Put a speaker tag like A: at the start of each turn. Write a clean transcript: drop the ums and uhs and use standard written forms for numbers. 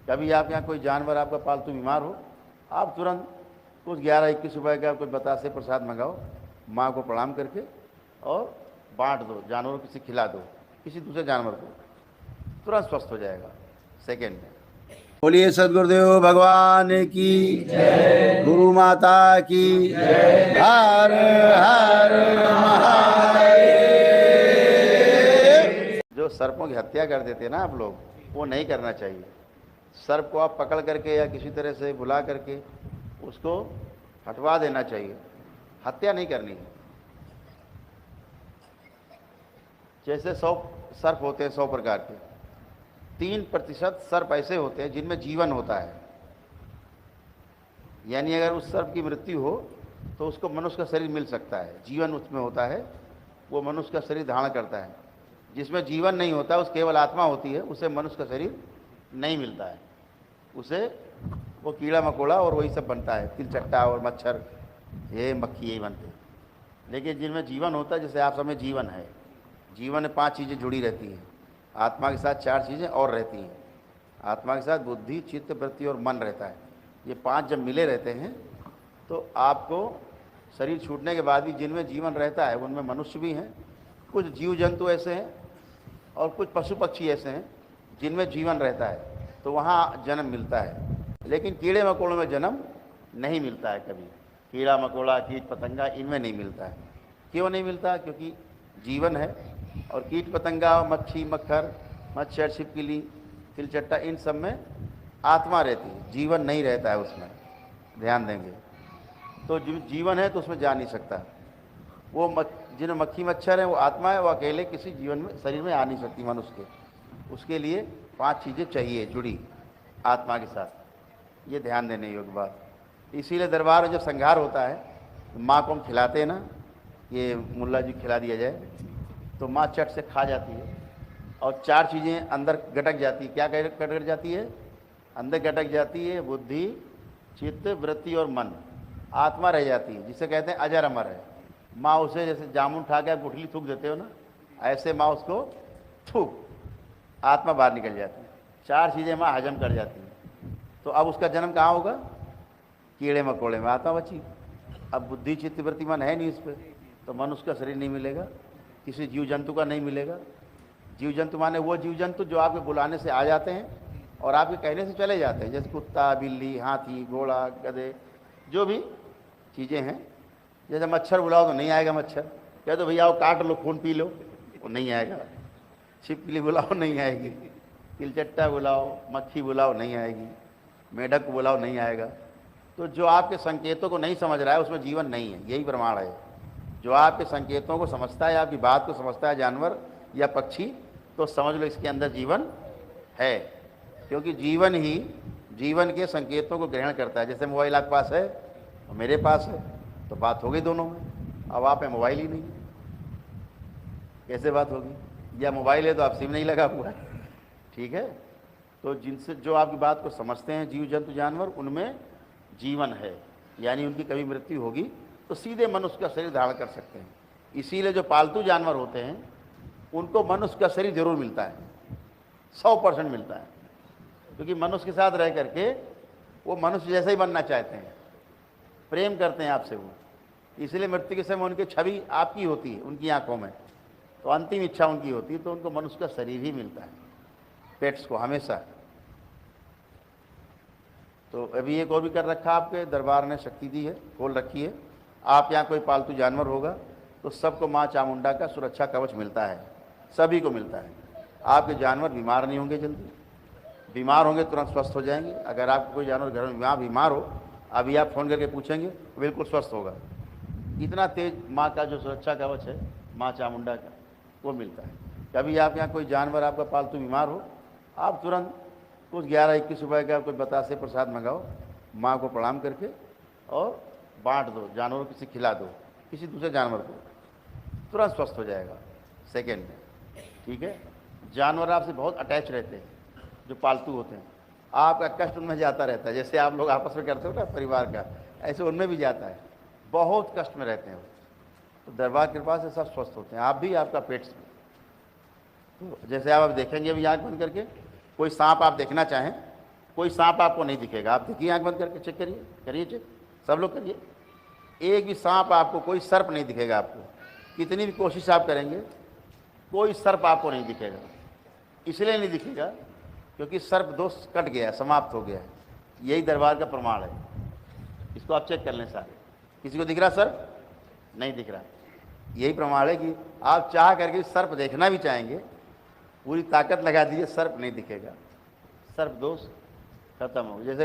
A: कभी आपके यहाँ कोई जानवर आपका पालतू बीमार हो, आप तुरंत कुछ 11-21 रुपये का कोई बतासे प्रसाद मंगाओ, माँ को प्रणाम करके और बांट दो, जानवरों को किसी खिला दो, किसी दूसरे जानवर को, तुरंत स्वस्थ हो जाएगा सेकेंड में। बोलिए सदगुरुदेव भगवान की जय, गुरु माता की जय, हर हर महादेव। जो सर्पों की हत्या कर देते हैं ना आप लोग, वो नहीं करना चाहिए। सर्प को आप पकड़ करके या किसी तरह से बुला करके उसको हटवा देना चाहिए, हत्या नहीं करनी है। जैसे 100 सर्प होते हैं 100 प्रकार के, 3% सर्प ऐसे होते हैं जिनमें जीवन होता है। यानी अगर उस सर्प की मृत्यु हो तो उसको मनुष्य का शरीर मिल सकता है, जीवन उसमें होता है, वो मनुष्य का शरीर धारण करता है। जिसमें जीवन नहीं होता, उस केवल आत्मा होती है, उसे मनुष्य का शरीर नहीं मिलता है। उसे वो कीड़ा मकोड़ा और वही सब बनता है, तिलचट्टा और मच्छर, ये मक्खी यही बनते हैं। लेकिन जिनमें जीवन होता है, जैसे आप सब में जीवन है, जीवन में 5 चीज़ें जुड़ी रहती हैं, आत्मा के साथ 4 चीज़ें और रहती हैं। आत्मा के साथ बुद्धि, चित्त, वृत्ति और मन रहता है। ये 5 जब मिले रहते हैं तो आपको शरीर छूटने के बाद भी जिनमें जीवन रहता है उनमें मनुष्य भी हैं, कुछ जीव जंतु ऐसे हैं और कुछ पशु पक्षी ऐसे हैं जिनमें जीवन रहता है, तो वहाँ जन्म मिलता है। लेकिन कीड़े मकोड़ों में जन्म नहीं मिलता है कभी। कीड़ा मकोड़ा, कीट पतंगा, इनमें नहीं मिलता है। क्यों नहीं मिलता? क्योंकि जीवन है। और कीट पतंगा, मक्खी, मक्खर, मच्छर, छिपकली, तिलचट्टा, इन सब में आत्मा रहती है, जीवन नहीं रहता है उसमें। ध्यान देंगे तो जीवन है तो उसमें जा नहीं सकता। वो जिन्हें मक्खी मच्छर है वो आत्मा है, वो अकेले किसी जीवन में शरीर में आ नहीं सकती मनुष्य के। उसके लिए 5 चीज़ें चाहिए जुड़ी आत्मा के साथ, ये ध्यान देने योग्य बात। इसीलिए दरबार में जब संहार होता है, माँ को हम खिलाते हैं ना, ये मुल्ला जी खिला दिया जाए तो माँ चट से खा जाती है और 4 चीज़ें अंदर गटक जाती है। क्या गटक जाती है? अंदर गटक जाती है बुद्धि, चित्त, वृत्ति और मन। आत्मा रह जाती है, जिसे कहते हैं अजर अमर है। माँ उसे जैसे जामुन खा के आप गुठली थूक देते हो ना, ऐसे माँ उसको थूक, आत्मा बाहर निकल जाती है। 4 चीज़ें माँ हजम कर जाती है। तो अब उसका जन्म कहाँ होगा? कीड़े मकोड़े में आत्मा बची। अब बुद्धि, चित्त, वृत्ति, मन है नहीं इस पर, तो मनुष्य का शरीर नहीं मिलेगा, किसी जीव जंतु का नहीं मिलेगा। जीव जंतु माने वो जीव जंतु जो आपके बुलाने से आ जाते हैं और आपके कहने से चले जाते हैं, जैसे कुत्ता, बिल्ली, हाथी, घोड़ा, गधे, जो भी चीज़ें हैं। जैसे मच्छर बुलाओ तो नहीं आएगा मच्छर, कह दो भैया आओ काट लो, खून पी लो, वो नहीं आएगा। छिपकली बुलाओ नहीं आएगी, तिलचट्टा बुलाओ, मक्खी बुलाओ नहीं आएगी, मेढक को बुलाओ नहीं आएगा। तो जो आपके संकेतों को नहीं समझ रहा है उसमें जीवन नहीं है, यही प्रमाण है। जो आपके संकेतों को समझता है, आपकी बात को समझता है, जानवर या पक्षी, तो समझ लो इसके अंदर जीवन है। क्योंकि जीवन ही जीवन के संकेतों को ग्रहण करता है। जैसे मोबाइल आपके पास है और मेरे पास है, तो बात हो गई दोनों में। अब आप में मोबाइल ही नहीं, कैसे बात होगी? या मोबाइल है तो आप सिम नहीं लगा हुआ है, ठीक है। तो जिनसे जो आपकी बात को समझते हैं जीव जंतु जानवर, उनमें जीवन है, यानी उनकी कभी मृत्यु होगी तो सीधे मनुष्य का शरीर धारण कर सकते हैं। इसीलिए जो पालतू जानवर होते हैं उनको मनुष्य का शरीर जरूर मिलता है, 100% मिलता है। क्योंकि मनुष्य के साथ रह करके वो मनुष्य जैसा ही बनना चाहते हैं, प्रेम करते हैं आपसे वो। इसलिए मृत्यु के समय उनकी छवि आपकी होती है उनकी आंखों में, तो अंतिम इच्छा उनकी होती है, तो उनको मनुष्य का शरीर ही मिलता है, पेट्स को हमेशा। तो अभी एक और भी कर रखा आपके दरबार ने, शक्ति दी है, खोल रखी है। आप यहाँ कोई पालतू जानवर होगा तो सबको माँ चामुंडा का सुरक्षा कवच मिलता है, सभी को मिलता है। आपके जानवर बीमार नहीं होंगे, जल्दी बीमार होंगे तुरंत स्वस्थ हो जाएंगे। अगर आपको कोई जानवर घर में बीमार हो, अभी आप फ़ोन करके पूछेंगे, बिल्कुल स्वस्थ होगा। इतना तेज माँ का जो सुरक्षा कवच है माँ चामुंडा का, वो मिलता है। कभी आप यहाँ कोई जानवर आपका पालतू बीमार हो, आप तुरंत कुछ 11-21 रुपये का कोई बतासे प्रसाद मंगाओ, माँ को प्रणाम करके और बांट दो, जानवरों किसी खिला दो, किसी दूसरे जानवर को, तुरंत स्वस्थ हो जाएगा सेकेंड में, ठीक है। जानवर आपसे बहुत अटैच रहते हैं जो पालतू होते हैं, आपका कष्ट उनमें जाता रहता है। जैसे आप लोग आपस में करते हो ना परिवार का, ऐसे उनमें भी जाता है, बहुत कष्ट में रहते हैं वो। तो दरबार कृपा से सब स्वस्थ होते हैं, आप भी, आपका पेट। तो जैसे आप देखेंगे अभी आँख बंद करके, कोई सांप आप देखना चाहें कोई सांप आपको नहीं दिखेगा। आप देखिए, आंख बंद करके चेक करिए, करिए चेक, सब लोग करिए। एक भी सांप आपको, कोई सर्प नहीं दिखेगा आपको। कितनी भी कोशिश आप करेंगे, कोई सर्प आपको नहीं दिखेगा। इसलिए नहीं दिखेगा क्योंकि सर्प दोष कट गया है, समाप्त हो गया है। यही दरबार का प्रमाण है। इसको आप चेक कर लें सारे। किसी को दिख रहा सर्प? नहीं दिख रहा। यही प्रमाण है कि आप चाह करके सर्प देखना भी चाहेंगे, पूरी ताकत लगा दीजिए, सर्प नहीं दिखेगा। सर्प दोष खत्म हो। जैसे